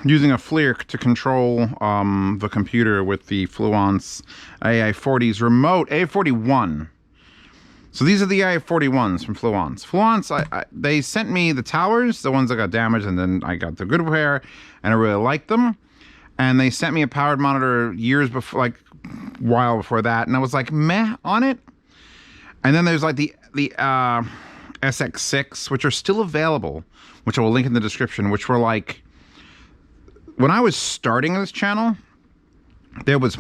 using a FLIR to control the computer with the Fluance AI40's remote, AI41. So these are the AI41s from Fluance. Fluance, they sent me the towers, the ones that got damaged, and then I got the good repair, and I really liked them. And they sent me a powered monitor years before, like a while before that, and I was like, meh on it. And then there's like the SX6, which are still available, which I will link in the description, which were like, when I was starting this channel, there was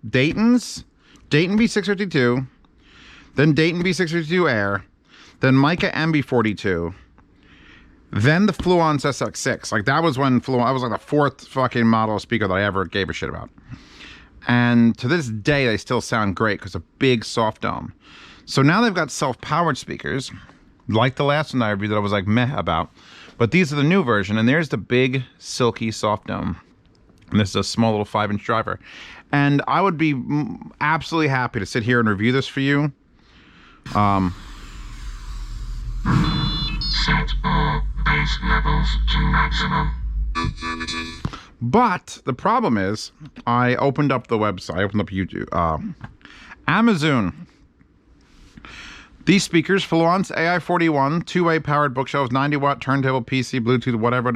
Dayton B652, then Dayton B652 Air, then Mica MB42, then the Fluance SX6. Like that was when I was like the fourth fucking model of speaker that I ever gave a shit about. And to this day, they still sound great because a big soft dome. So now they've got self-powered speakers, like the last one I reviewed that I was like meh about. But these are the new version, and there's the big, silky soft dome. And this is a small little 5-inch driver. And I would be absolutely happy to sit here and review this for you. Set all bass levels to maximum. But the problem is, I opened up the website, I opened up YouTube, Amazon. These speakers, Fluance AI41, two-way powered bookshelves, 90-watt turntable, PC, Bluetooth, whatever,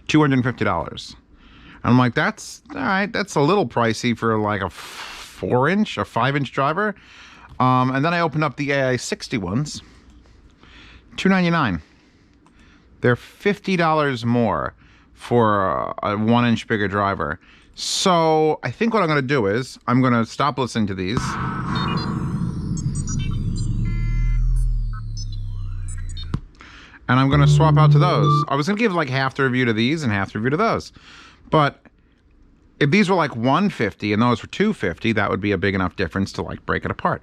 $250. I'm like, that's all right. That's a little pricey for like a 4-inch, a 5-inch driver. And then I opened up the AI61s, $299. They're $50 more for a 1-inch bigger driver. So I think what I'm going to do is I'm going to stop listening to these. And I'm going to swap out to those. I was going to give like half the review to these and half the review to those. But if these were like $150 and those were $250, that would be a big enough difference to like break it apart.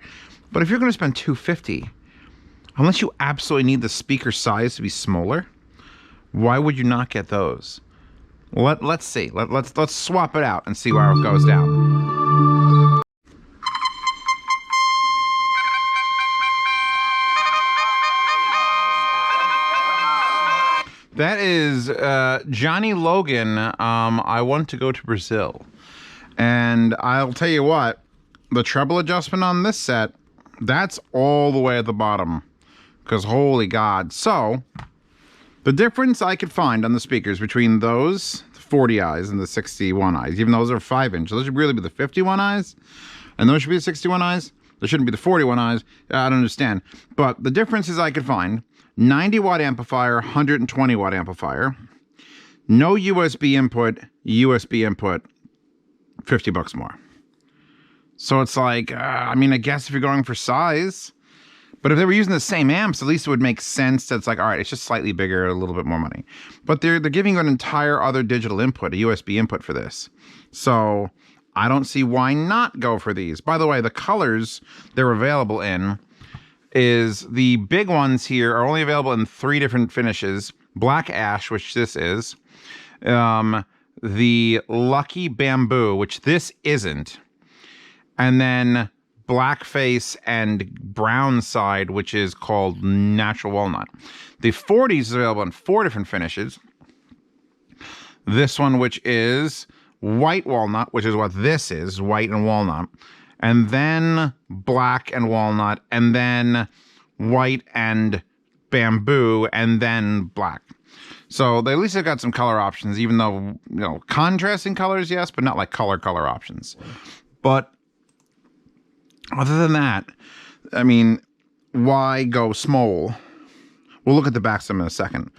But if you're going to spend $250, unless you absolutely need the speaker size to be smaller, why would you not get those? Let's see. Let's swap it out and see where it goes down. That is Johnny Logan. I want to go to Brazil. And I'll tell you what, the treble adjustment on this set, that's all the way at the bottom. Because holy God. So, the difference I could find on the speakers between those 40 eyes and the 61 eyes, even though those are 5-inch, those should really be the 51 eyes, and those should be the 61 eyes. There shouldn't be the 41 eyes. I don't understand. But the differences I could find: 90-watt amplifier, 120-watt amplifier, no USB input, $50 more. So it's like, I mean, I guess if you're going for size, but if they were using the same amps, at least it would make sense that it's like, all right, it's just slightly bigger, a little bit more money. But they're giving you an entire other digital input, a USB input for this. So I don't see why not go for these. By the way, the colors they're available in is the big ones here are only available in 3 different finishes. Black Ash, which this is. The Lucky Bamboo, which this isn't. And then Blackface and Brown Side, which is called Natural Walnut. The 40s is available in 4 different finishes. This one, which is White Walnut, which is what this is, white and walnut. And then black and walnut, and then white and bamboo, and then black. So they at least have got some color options, even though, you know, contrasting colors, yes, but not like color options. But other than that, I mean, why go small? We'll look at the back some in a second.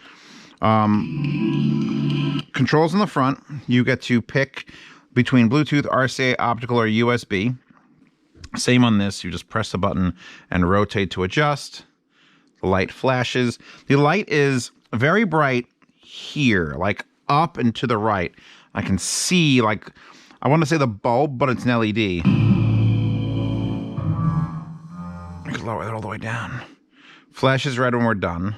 Controls in the front, you get to pick between Bluetooth, RCA, optical, or USB. Same on this, you just press the button and rotate to adjust. The light flashes. The light is very bright here, like up and to the right. I can see, like, I want to say the bulb, but it's an LED. I could lower that all the way down. Flashes red when we're done.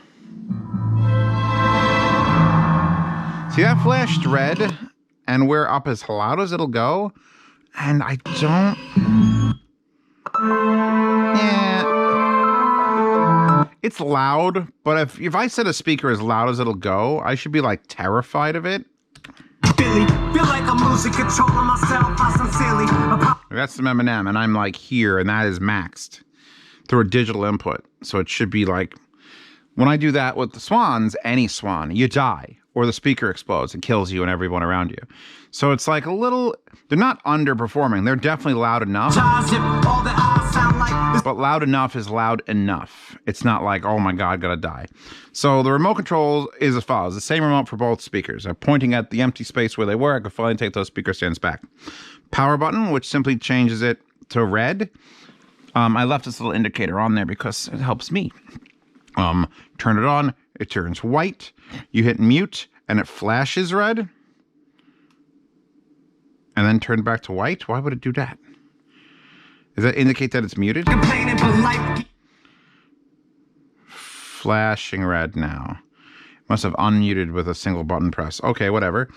See, that flashed red, and we're up as loud as it'll go, and I don't... Yeah. It's loud, but if I set a speaker as loud as it'll go, I should be like terrified of it. Feel like I'm losing control of myself. I sincerely. That's some Eminem, and I'm like here, and that is maxed through a digital input. So it should be like, when I do that with the swans, any swan, you die, or the speaker explodes and kills you and everyone around you. So it's like a little, they're not underperforming. They're definitely loud enough. But loud enough is loud enough. It's not like, oh my God, gotta die. So the remote control is as follows. The same remote for both speakers. I'm pointing at the empty space where they were. I can finally take those speaker stands back. Power button, which simply changes it to red. I left this little indicator on there because it helps me. Turn it on, it turns white. You hit mute and it flashes red. And then turn back to white. Why would it do that? Does that indicate that it's muted? Flashing red now. Must have unmuted with a single button press. Okay, whatever.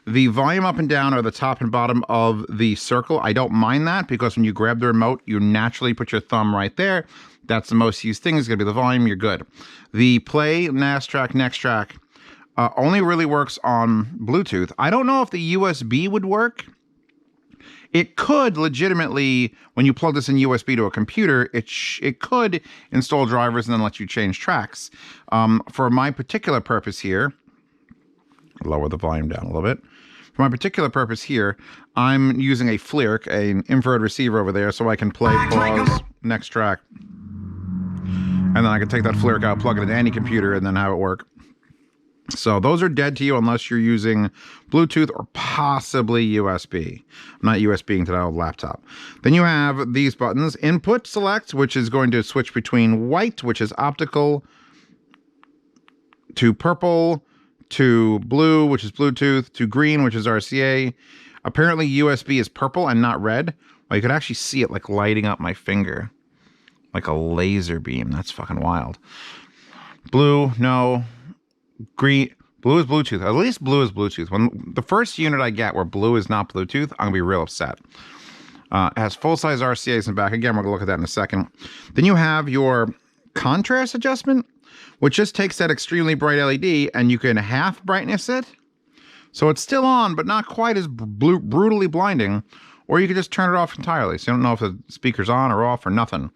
The volume up and down are the top and bottom of the circle. I don't mind that because when you grab the remote, you naturally put your thumb right there. That's the most used thing. It's going to be the volume. You're good. The play, last track, next track only really works on Bluetooth. I don't know if the USB would work. It could legitimately, when you plug this in USB to a computer, it could install drivers and then let you change tracks. For my particular purpose here, lower the volume down a little bit. For my particular purpose here, I'm using a FLIRC, an infrared receiver over there, so I can play, pause, next track. And then I can take that FLIRC out, plug it into any computer, and then have it work. So those are dead to you unless you're using Bluetooth or possibly USB. I'm not USBing to that old laptop. Then you have these buttons. Input select, which is going to switch between white, which is optical, to purple, to blue, which is Bluetooth, to green, which is RCA. Apparently USB is purple and not red. Well, you could actually see it like lighting up my finger. Like a laser beam. That's fucking wild. Blue, no. Green, blue is Bluetooth. At least blue is Bluetooth. When the first unit I get where blue is not Bluetooth, I'm gonna be real upset. It has full-size RCAs in the back. Again, we're gonna look at that in a second. Then you have your contrast adjustment, which just takes that extremely bright LED and you can half brightness it. So it's still on, but not quite as brutally blinding. Or you can just turn it off entirely. So you don't know if the speaker's on or off or nothing.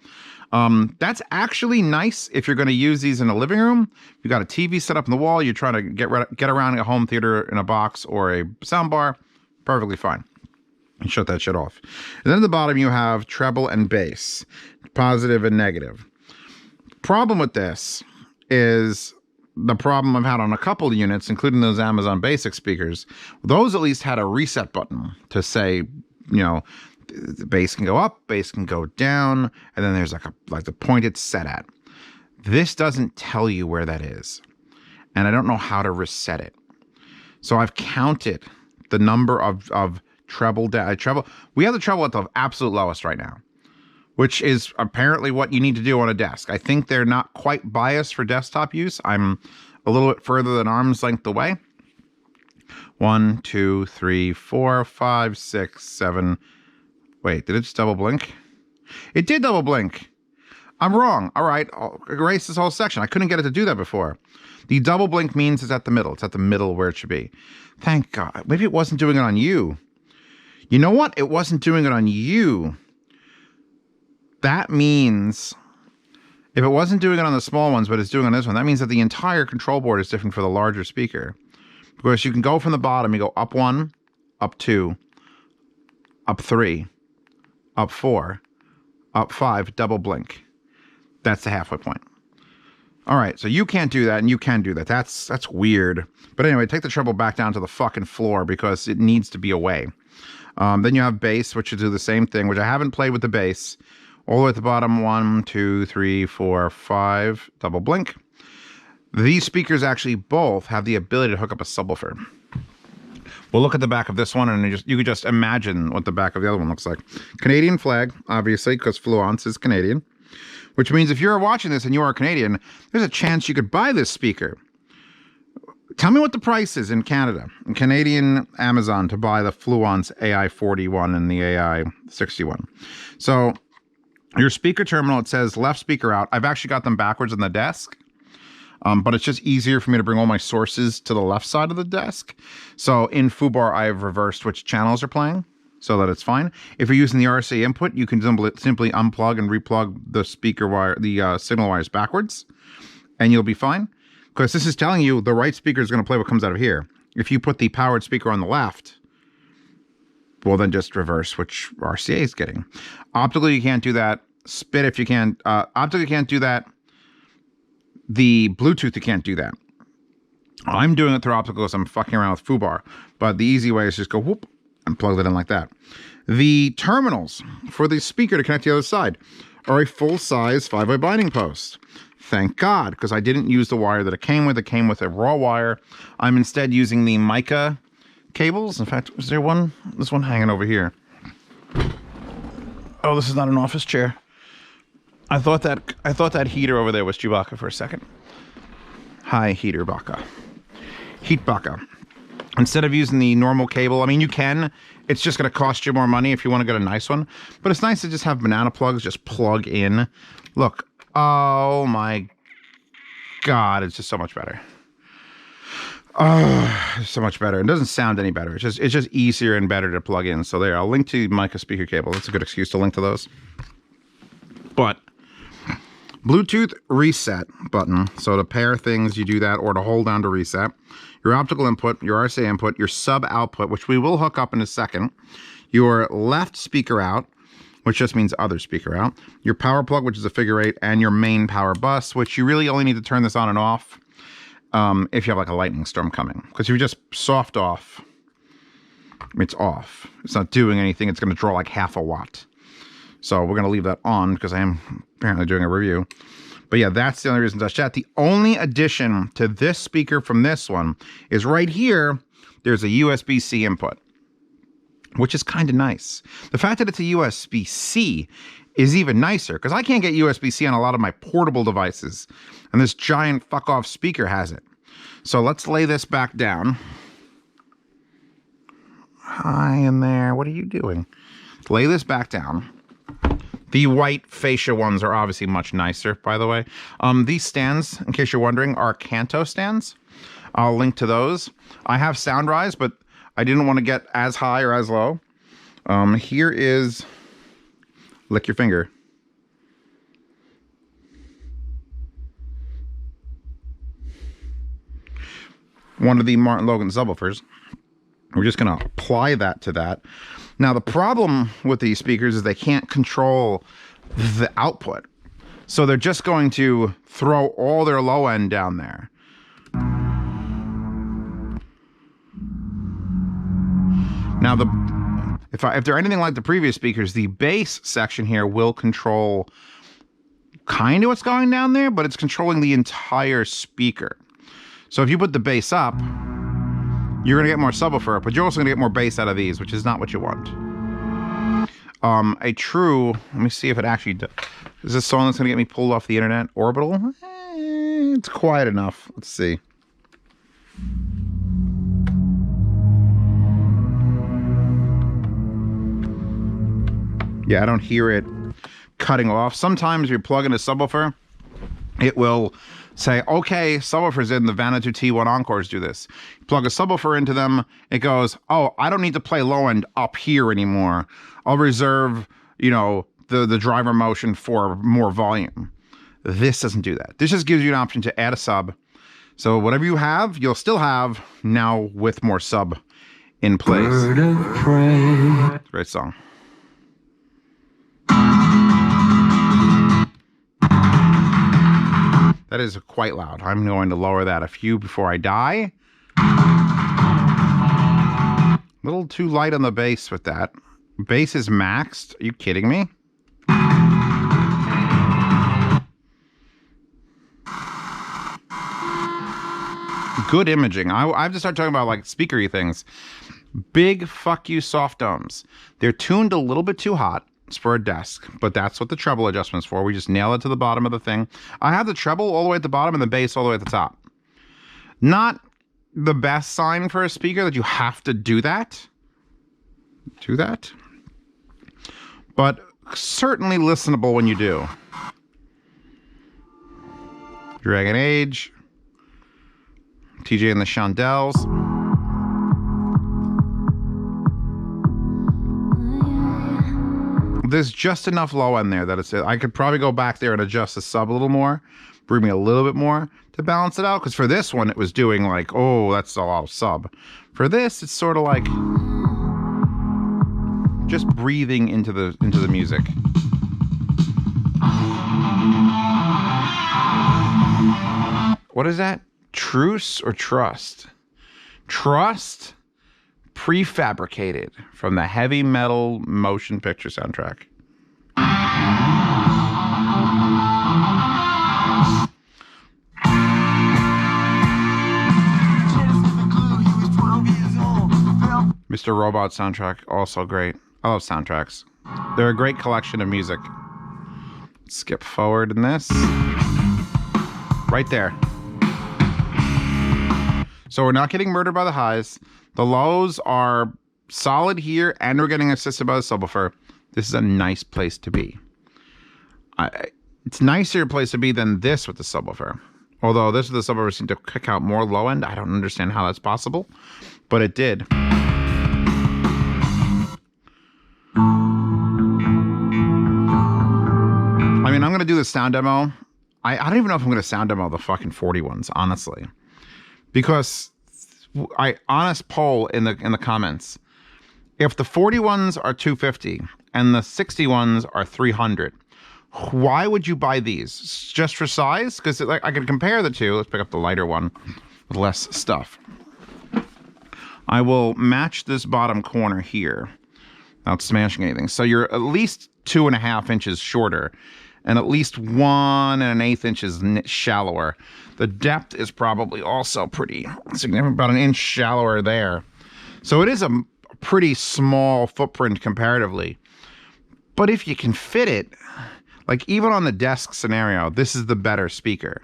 That's actually nice if you're going to use these in a living room. You've got a TV set up in the wall, you're trying to get around a home theater in a box or a sound bar, perfectly fine. And shut that shit off. And then at the bottom you have treble and bass, positive and negative. Problem with this is the problem I've had on a couple of units, including those Amazon Basic speakers. Those at least had a reset button to say, you know, the bass can go up, bass can go down, and then there's like the point it's set at. This doesn't tell you where that is, and I don't know how to reset it. So I've counted the number of treble down. We have the treble at the absolute lowest right now, which is apparently what you need to do on a desk. I think they're not quite biased for desktop use. I'm a little bit further than arm's length away. 1, 2, 3, 4, 5, 6, 7. Wait, did it just double blink? It did double blink. I'm wrong. All right, I'll erase this whole section. I couldn't get it to do that before. The double blink means it's at the middle. It's at the middle where it should be. Thank God. Maybe it wasn't doing it on you. You know what? It wasn't doing it on you. That means if it wasn't doing it on the small ones, but it's doing it on this one, that means that the entire control board is different for the larger speaker. Because you can go from the bottom, you go up 1, up 2, up 3, up 4, up 5, double blink. That's the halfway point. All right, so you can't do that, and you can do that. That's weird. But anyway, take the treble back down to the fucking floor because it needs to be away. Then you have bass, which will do the same thing, which I haven't played with the bass. All the way at the bottom, 1, 2, 3, 4, 5, double blink. These speakers actually both have the ability to hook up a subwoofer. We'll look at the back of this one, and you could just imagine what the back of the other one looks like. Canadian flag, obviously, because Fluance is Canadian. Which means if you're watching this and you are Canadian, there's a chance you could buy this speaker. Tell me what the price is in Canada, in Canadian Amazon, to buy the Fluance AI41 and the AI61. So Your speaker terminal, it says left speaker out. I've actually got them backwards on the desk. But it's just easier for me to bring all my sources to the left side of the desk. So in foobar, I've reversed which channels are playing so that it's fine. If you're using the RCA input, you can simply unplug and replug the speaker wire, the signal wires backwards, and you'll be fine. Because this is telling you the right speaker is going to play what comes out of here. If you put the powered speaker on the left, well, then just reverse which RCA is getting. Optically, you can't do that. Spit if you can. Optically, you can't do that. The Bluetooth, you can't do that. I'm doing it through optical because I'm fucking around with foobar. But the easy way is just go whoop and plug it in like that. The terminals for the speaker to connect to the other side are a full-size 5-way binding post. Thank God, because I didn't use the wire that it came with. It came with a raw wire. I'm instead using the mica cables. In fact, was there one? This one hanging over here. Oh, this is not an office chair. I thought that heater over there was Chewbacca for a second. Hi, heater Baka. Heat Baka. Instead of using the normal cable, I mean, you can. It's just going to cost you more money if you want to get a nice one. But it's nice to just have banana plugs just plug in. Look. Oh, my God. It's just so much better. Oh, so much better. It doesn't sound any better. It's just easier and better to plug in. So there, I'll link to mica speaker cable. That's a good excuse to link to those. But Bluetooth reset button. So to pair things, you do that, or to hold down to reset. Your optical input, your RCA input, your sub output, which we will hook up in a second. Your left speaker out, which just means other speaker out. Your power plug, which is a figure 8, and your main power bus, which you really only need to turn this on and off if you have like a lightning storm coming. Because if you just soft off, it's off. It's not doing anything. It's going to draw like half a watt. So we're going to leave that on because I am apparently doing a review. But yeah, that's the only reason to touch that. The only addition to this speaker from this one is right here, there's a USB-C input, which is kind of nice. The fact that it's a USB-C is even nicer because I can't get USB-C on a lot of my portable devices. And this giant fuck-off speaker has it. So let's lay this back down. Hi in there. What are you doing? Lay this back down. The white fascia ones are obviously much nicer, by the way. These stands, in case you're wondering, are Kanto stands. I'll link to those. I have sound rise, but I didn't want to get as high or as low. Here is... Lick your finger. One of the Martin Logan subwoofers. We're just going to apply that to that. Now, the problem with these speakers is they can't control the output. So they're just going to throw all their low end down there. Now, if they're anything like the previous speakers, the bass section here will control kind of what's going down there, but it's controlling the entire speaker. So if you put the bass up, you're going to get more subwoofer, but you're also going to get more bass out of these, which is not what you want. Let me see if it actually does. Is this song that's going to get me pulled off the internet? Orbital? It's quiet enough. Let's see. Yeah, I don't hear it cutting off. Sometimes you plug in a subwoofer, it will say, okay, subwoofers in the Vanuatu T1 Encores do this. You plug a subwoofer into them, it goes, oh, I don't need to play low end up here anymore. I'll reserve, you know, the driver motion for more volume. This doesn't do that. This just gives you an option to add a sub. So whatever you have, you'll still have now with more sub in place. It's a great song. That is quite loud. I'm going to lower that a few before I die. A little too light on the bass with that. Bass is maxed. Are you kidding me? Good imaging. I have to start talking about like speakery things. Big fuck you soft domes. They're tuned a little bit too hot. It's for a desk, but that's what the treble adjustment's for. We just nail it to the bottom of the thing. I have the treble all the way at the bottom and the bass all the way at the top. Not the best sign for a speaker that you have to do that. But certainly listenable when you do. Dragon Age. TJ and the Shondells. There's just enough low end there that it's. I could probably go back there and adjust the sub a little more, bring me a little bit more to balance it out. Because for this one, it was doing like, oh, that's a lot of sub. For this, it's sort of like just breathing into the music. What is that? Truce or trust? Trust. Prefabricated from the heavy metal motion picture soundtrack. Mr. Robot soundtrack, also great. I love soundtracks. They're a great collection of music. Skip forward in this. Right there. So we're not getting murdered by the highs. The lows are solid here, and we're getting assisted by the subwoofer. This is a nice place to be. It's a nicer place to be than this with the subwoofer. Although this with the subwoofer seemed to kick out more low end. I don't understand how that's possible, but it did. I mean, I'm going to do the sound demo. I don't even know if I'm going to sound demo the fucking 41s, honestly. Because honest poll in the comments, if the 41s are 250 and the 61s are 300, why would you buy these? Just for size? Because like I can compare the two. Let's pick up the lighter one with less stuff. I will match this bottom corner here without smashing anything. So you're at least 2.5 inches shorter and at least 1 1/8 inches shallower. The depth is probably also pretty significant, about 1 inch shallower there. So it is a pretty small footprint comparatively. But if you can fit it, like even on the desk scenario, this is the better speaker.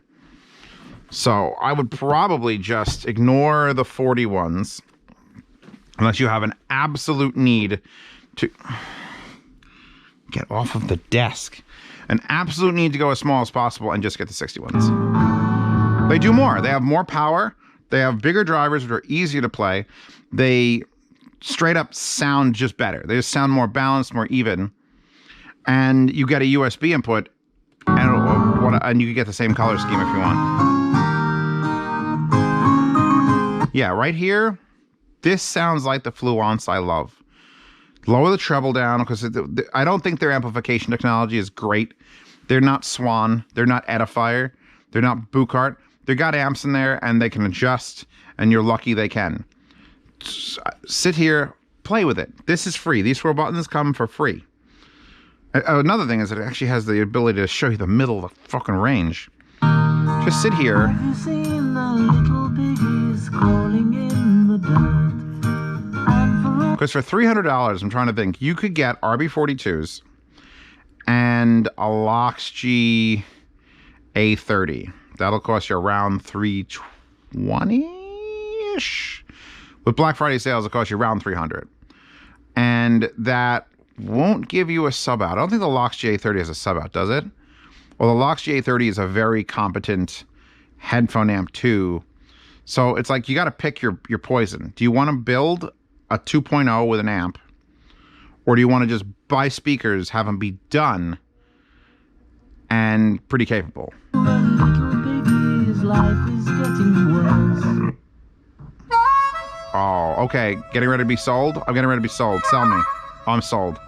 So I would probably just ignore the 41s unless you have an absolute need to get off of the desk. An absolute need to go as small as possible and just get the 61s. They do more. They have more power. They have bigger drivers which are easier to play. They straight up sound just better. They just sound more balanced, more even. And you get a USB input and you can get the same color scheme if you want. Yeah, right here, this sounds like the Fluance I love. Lower the treble down because I don't think their amplification technology is great. They're not Swan. They're not Edifier. They're not Buchart. They've got amps in there and they can adjust, and you're lucky they can. Sit here, play with it. This is free. These 4 buttons come for free. Another thing is that it actually has the ability to show you the middle of the fucking range. Just sit here. Have you seen the little piggies crawling in the dirt? Because for $300, I'm trying to think, you could get RB42s and a Loxg A30. That'll cost you around $320-ish. With Black Friday sales, it'll cost you around $300. And that won't give you a sub out. I don't think the Loxg A30 has a sub out, does it? Well, the Loxg A30 is a very competent headphone amp too. So it's like you got to pick your poison. Do you want to build a 2.0 with an amp, or do you want to just buy speakers, have them be done and pretty capable? Oh, okay. Getting ready to be sold? I'm getting ready to be sold. Sell me. Oh, I'm sold.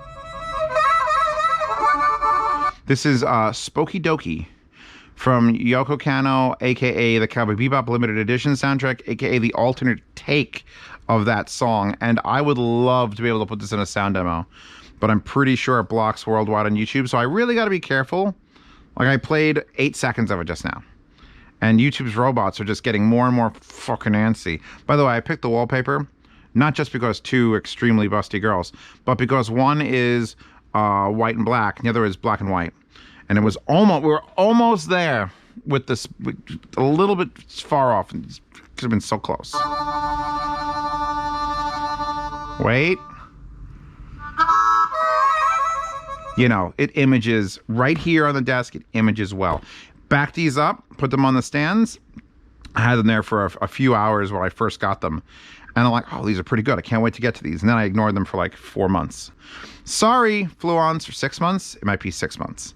This is Spooky Dokie from Yoko Kanno, aka the Cowboy Bebop Limited Edition soundtrack, aka the alternate take of that song. And I would love to be able to put this in a sound demo, but I'm pretty sure it blocks worldwide on YouTube, so I really got to be careful. Like, I played 8 seconds of it just now, and YouTube's robots are just getting more and more fucking antsy. By the way, I picked the wallpaper not just because 2 extremely busty girls, but because one is white and black, and the other is black and white. And it was almost, we were almost there with this, a little bit far off, and it could have been so close. Wait. you know, it images right here on the desk. It images well. Back these up, put them on the stands. I had them there for a few hours when I first got them. And I'm like, oh, these are pretty good. I can't wait to get to these. And then I ignored them for like 4 months. Sorry, Fluance, for 6 months. It might be 6 months.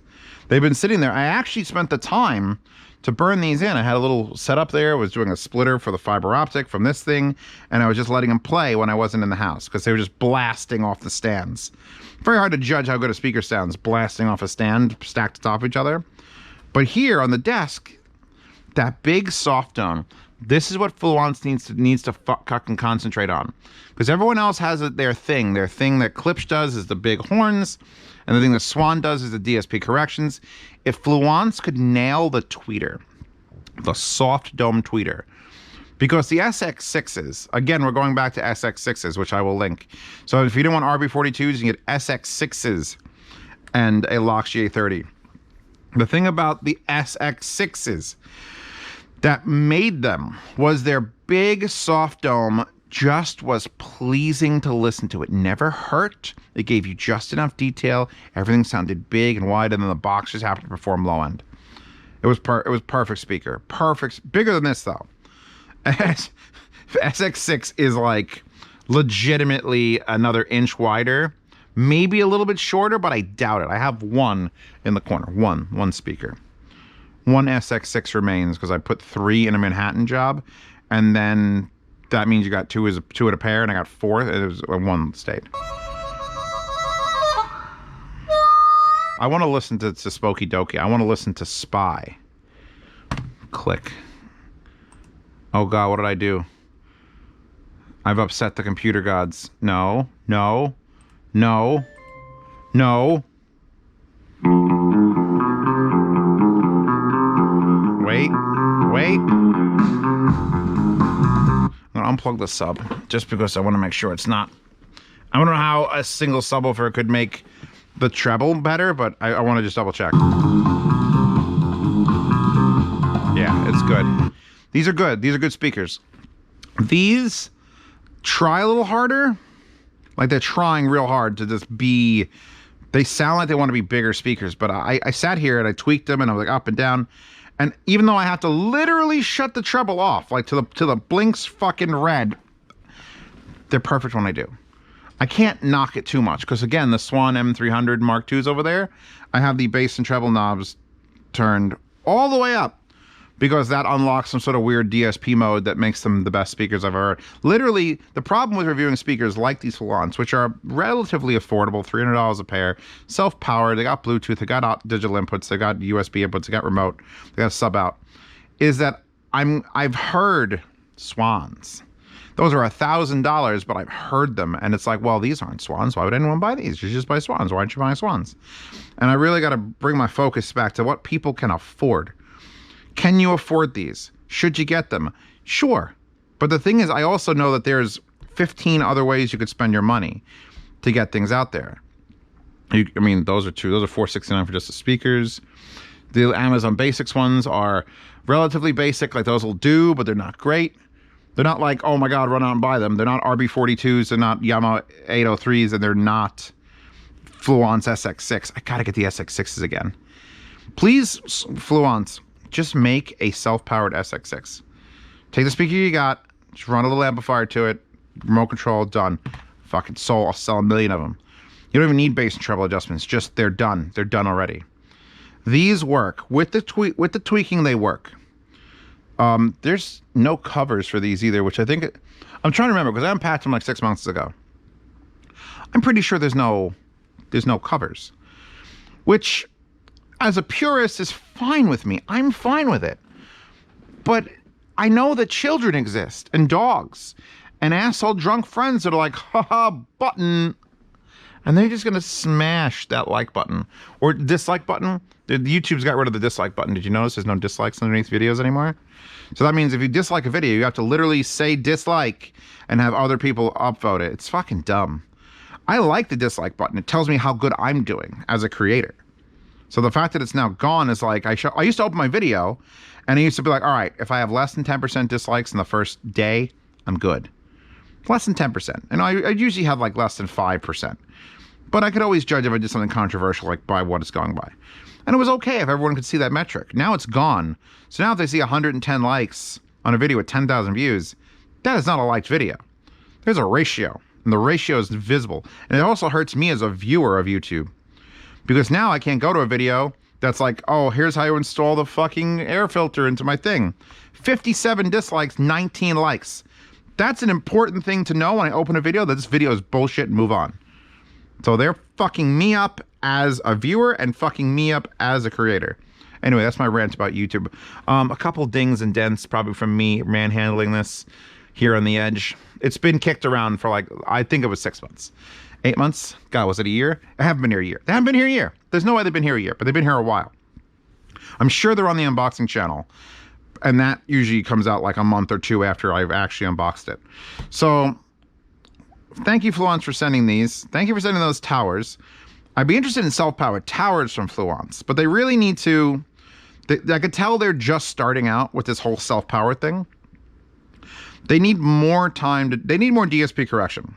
They've been sitting there. I actually spent the time to burn these in. I had a little setup there. I was doing a splitter for the fiber optic from this thing. And I was just letting them play when I wasn't in the house because they were just blasting off the stands. Very hard to judge how good a speaker sounds blasting off a stand stacked atop each other. But here on the desk, that big soft tone, this is what Fluance needs to fucking concentrate on. Because everyone else has their thing. Their thing that Klipsch does is the big horns, and the thing that Swan does is the DSP corrections. If Fluance could nail the tweeter, the soft dome tweeter, because the SX6s, again, we're going back to SX6s, which I will link. So if you don't want RB42s, you can get SX6s and a Lox GA30. The thing about the SX6s that made them was their big soft dome just was pleasing to listen to. It never hurt. It gave you just enough detail. Everything sounded big and wide, and then the box just happened to perform low end. It was perfect speaker. Perfect. Bigger than this, though. SX6 is like legitimately another inch wider. Maybe a little bit shorter, but I doubt it. I have one in the corner. One speaker. One SX6 remains because I put 3 in a Manhattan job, and then that means you got two at a pair, and I got 4. It was one stayed. I want to listen to Spooky Doki. I want to listen to Spy. Click. Oh God, what did I do? I've upset the computer gods. No. Wait. I'm gonna unplug the sub just because I want to make sure it's not. I don't know how a single subwoofer could make the treble better, but I want to just double check. Yeah, it's good. These are good. These are good speakers. These try a little harder. Like they're trying real hard to just be, they sound like they want to be bigger speakers, but I sat here and I tweaked them and I was like up and down. And even though I have to literally shut the treble off, like to the blinks fucking red, they're perfect when I do. I can't knock it too much because again, the Swan M300 Mark IIs over there, I have the bass and treble knobs turned all the way up because that unlocks some sort of weird DSP mode that makes them the best speakers I've ever heard. Literally, the problem with reviewing speakers like these Fluance, which are relatively affordable, $300 a pair, self-powered, they got Bluetooth, they got digital inputs, they got USB inputs, they got remote, they got sub out, is that I've heard Swans. Those are $1,000, but I've heard them, and it's like, well, these aren't Swans. Why would anyone buy these? You just buy Swans. Why aren't you buying Swans? And I really got to bring my focus back to what people can afford. Can you afford these? Should you get them? Sure. But the thing is, I also know that there's 15 other ways you could spend your money to get things out there. I mean, those are $469 for just the speakers. The Amazon Basics ones are relatively basic, like those will do, but they're not great. They're not like, oh my God, run out and buy them. They're not RB42s, they're not Yamaha 803s, and they're not Fluance SX6. I gotta get the SX6s again. Please, Fluance, just make a self-powered SX6. Take the speaker you got, just run a little amplifier to it, remote control, done. Fucking sold. I'll sell 1 million of them. You don't even need bass and treble adjustments. Just they're done. They're done already. These work with the tweaking. They work. There's no covers for these either, which I think I'm trying to remember because I unpacked them like 6 months ago. I'm pretty sure there's no covers, which as a purist is fine with me. I'm fine with it. But I know that children exist and dogs and asshole drunk friends that are like, haha, button. And they're just going to smash that like button or dislike button. YouTube's got rid of the dislike button. Did you notice there's no dislikes underneath videos anymore? So that means if you dislike a video, you have to literally say dislike and have other people upvote it. It's fucking dumb. I like the dislike button. It tells me how good I'm doing as a creator. So the fact that it's now gone is like, I used to open my video and I used to be like, all right, if I have less than 10% dislikes in the first day, I'm good. Less than 10%. And I usually have like less than 5%. But I could always judge if I did something controversial, like by what it's going by. And it was okay if everyone could see that metric. Now it's gone. So now if they see 110 likes on a video with 10,000 views, that is not a liked video. There's a ratio, and the ratio is visible. And it also hurts me as a viewer of YouTube, because now I can't go to a video that's like, oh, here's how you install the fucking air filter into my thing. 57 dislikes, 19 likes. That's an important thing to know when I open a video, that this video is bullshit and move on. So they're fucking me up as a viewer and fucking me up as a creator. Anyway, that's my rant about YouTube. A couple dings and dents probably from me manhandling this here on the edge. It's been kicked around for like, I think it was 6 months. 8 months? God, was it a year? I haven't been here a year. They haven't been here a year. There's no way they've been here a year, but they've been here a while. I'm sure they're on the unboxing channel, and that usually comes out like a month or two after I've actually unboxed it. So thank you, Fluance, for sending these. Thank you for sending those towers. I'd be interested in self-powered towers from Fluance, but they really need to, I could tell they're just starting out with this whole self-powered thing. They need more time they need more DSP correction.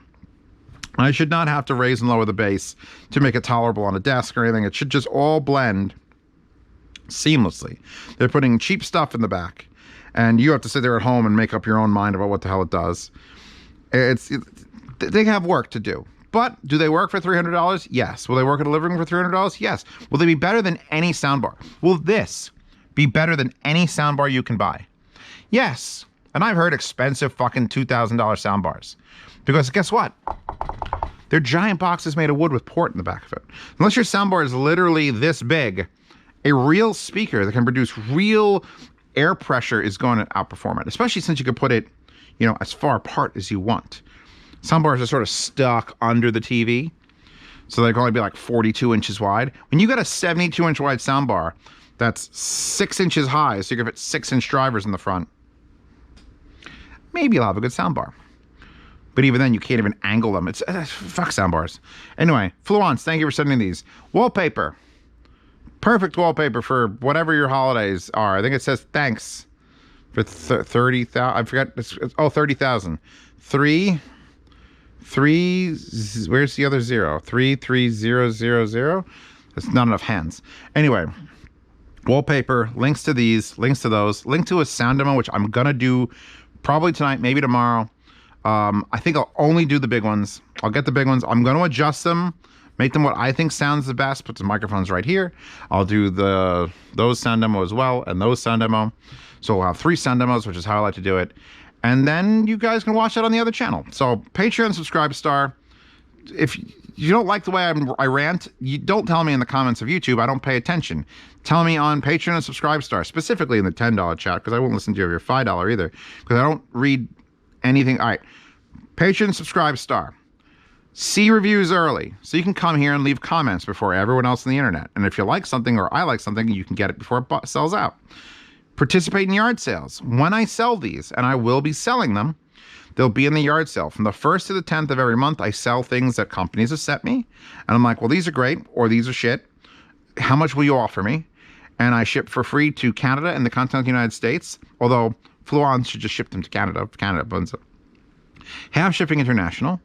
I should not have to raise and lower the bass to make it tolerable on a desk or anything. It should just all blend seamlessly. They're putting cheap stuff in the back, and you have to sit there at home and make up your own mind about what the hell it does. They have work to do. But do they work for $300? Yes. Will they work at a living room for $300? Yes. Will they be better than any soundbar? Will this be better than any soundbar you can buy? Yes. And I've heard expensive fucking $2,000 soundbars. Because guess what? They're giant boxes made of wood with port in the back of it. Unless your soundbar is literally this big, a real speaker that can produce real air pressure is going to outperform it. Especially since you can put it, you know, as far apart as you want. Soundbars are sort of stuck under the TV, so they can only be like 42 inches wide. When you got a 72-inch wide soundbar that's 6 inches high, so you can fit 6-inch drivers in the front, maybe you'll have a good soundbar. But even then, you can't even angle them. It's fuck soundbars. Anyway, Fluance, thank you for sending these. Wallpaper. Perfect wallpaper for whatever your holidays are. I think it says thanks for 30,000. I forgot. Oh, 30,000. Where's the other 0? 33000. That's not enough hands. Anyway, wallpaper, links to these, links to those, link to a sound demo, which I'm gonna do probably tonight, maybe tomorrow. I think I'll only do the big ones. I'll get the big ones. I'm gonna adjust them, make them what I think sounds the best. Put some microphones right here. I'll do those sound demo as well, and those sound demo. So we'll have 3 sound demos, which is how I like to do it. And then you guys can watch that on the other channel. So Patreon subscribe star. If you don't like the way I rant, you don't tell me in the comments of YouTube. I don't pay attention. Tell me on Patreon and subscribe star, specifically in the $10 chat, because I won't listen to your $5 either, because I don't read anything. All right, Patreon subscribe star. See reviews early, so you can come here and leave comments before everyone else on the internet. And if you like something or I like something, you can get it before it sells out. Participate in yard sales. When I sell these, and I will be selling them, they'll be in the yard sale. From the 1st to the 10th of every month, I sell things that companies have sent me. And I'm like, well, these are great, or these are shit. How much will you offer me? And I ship for free to Canada and the continental United States, although Fluance should just ship them to Canada. Canada buns it. Have shipping international.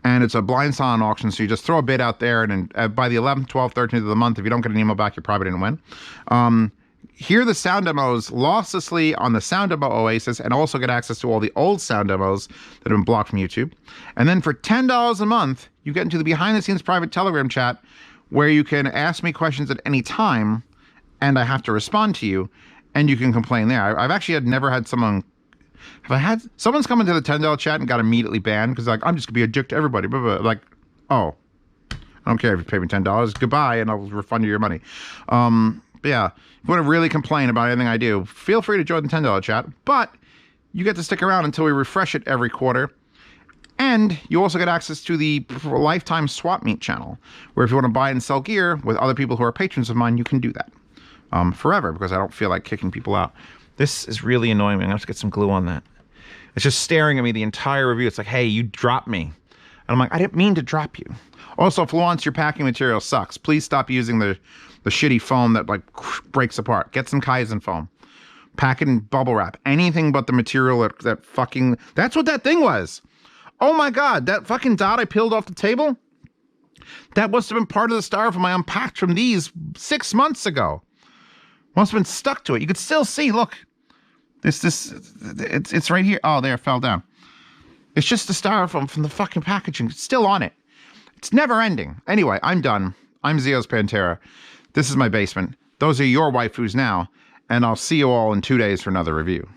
And it's a blind silent auction, so you just throw a bid out there, and by the 11th, 12th, 13th of the month, if you don't get an email back, you probably didn't win. Hear the sound demos losslessly on the Sound Demo Oasis, and also get access to all the old sound demos that have been blocked from YouTube. And then for $10 a month, you get into the behind-the-scenes private Telegram chat where you can ask me questions at any time, and I have to respond to you, and you can complain there. I've actually never had someone... Someone's come into the $10 chat and got immediately banned because like, I'm just gonna be a dick to everybody. Blah, blah. Like, oh, I don't care if you pay me $10. Goodbye, and I'll refund you your money. But yeah, if you want to really complain about anything I do, feel free to join the $10 chat. But you get to stick around until we refresh it every quarter. And you also get access to the Lifetime Swap Meet channel, where if you want to buy and sell gear with other people who are patrons of mine, you can do that forever, because I don't feel like kicking people out. This is really annoying me. I'm going to have to get some glue on that. It's just staring at me the entire review. It's like, hey, you dropped me. And I'm like, I didn't mean to drop you. Also, Fluance, your packing material sucks. Please stop using the shitty foam that like breaks apart. Get some Kaizen foam. Pack it in bubble wrap. Anything but the material that fucking... That's what that thing was. Oh my God, that fucking dot I peeled off the table? That must have been part of the styrofoam I unpacked from these 6 months ago. Must have been stuck to it. You could still see, look. It's right here. Oh, there, it fell down. It's just the styrofoam from the fucking packaging. It's still on it. It's never ending. Anyway, I'm done. I'm Zeospantera. This is my basement. Those are your waifus now. And I'll see you all in 2 days for another review.